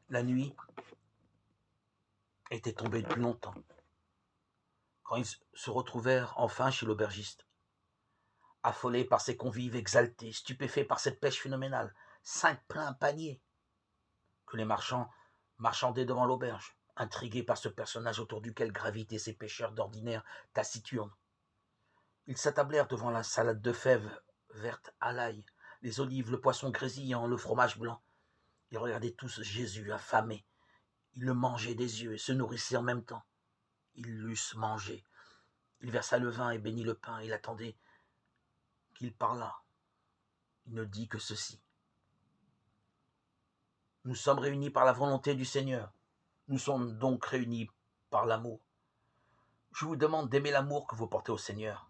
La nuit était tombée depuis longtemps, quand ils se retrouvèrent enfin chez l'aubergiste. Affolés par ces convives exaltés, stupéfaits par cette pêche phénoménale, 5 pleins paniers, que les marchands marchandaient devant l'auberge, intrigués par ce personnage autour duquel gravitaient ces pêcheurs d'ordinaire taciturnes. Ils s'attablèrent devant la salade de fèves vertes à l'ail, les olives, le poisson grésillant, le fromage blanc. Ils regardaient tous Jésus affamé. Ils le mangeaient des yeux et se nourrissaient en même temps. Ils l'eussent mangé. Il versa le vin et bénit le pain. Il attendait qu'il parlât. Il ne dit que ceci. Nous sommes réunis par la volonté du Seigneur. Nous sommes donc réunis par l'amour. Je vous demande d'aimer l'amour que vous portez au Seigneur.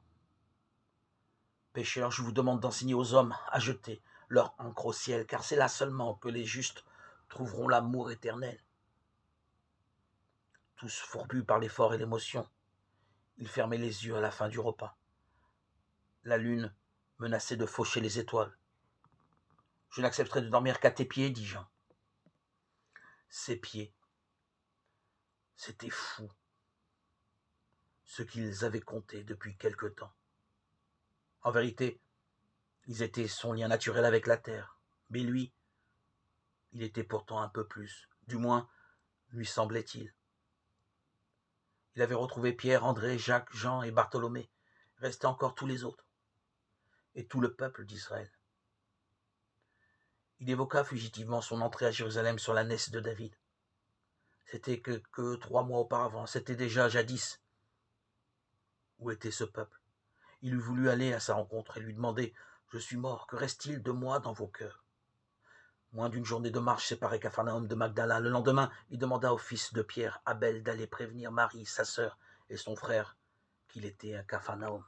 Pécheurs, je vous demande d'enseigner aux hommes à jeter leur encre au ciel, car c'est là seulement que les justes trouveront l'amour éternel. Tous fourbus par l'effort et l'émotion, ils fermaient les yeux à la fin du repas. La lune menaçait de faucher les étoiles. Je n'accepterai de dormir qu'à tes pieds, dit Jean. Ses pieds, c'était fou, ce qu'ils avaient compté depuis quelque temps. En vérité, ils étaient son lien naturel avec la terre, mais lui, il était pourtant un peu plus, du moins lui semblait-il. Il avait retrouvé Pierre, André, Jacques, Jean et Bartholomé. Restaient encore tous les autres, et tout le peuple d'Israël. Il évoqua fugitivement son entrée à Jérusalem sur l'ânesse de David. C'était que 3 mois auparavant, c'était déjà jadis. Où était ce peuple? Il eût voulu aller à sa rencontre et lui demander « Je suis mort, que reste-t-il de moi dans vos cœurs ?» Moins d'une journée de marche séparait Capharnaüm de Magdala. Le lendemain, il demanda au fils de Pierre, Abel, d'aller prévenir Marie, sa sœur, et son frère, qu'il était à Capharnaüm.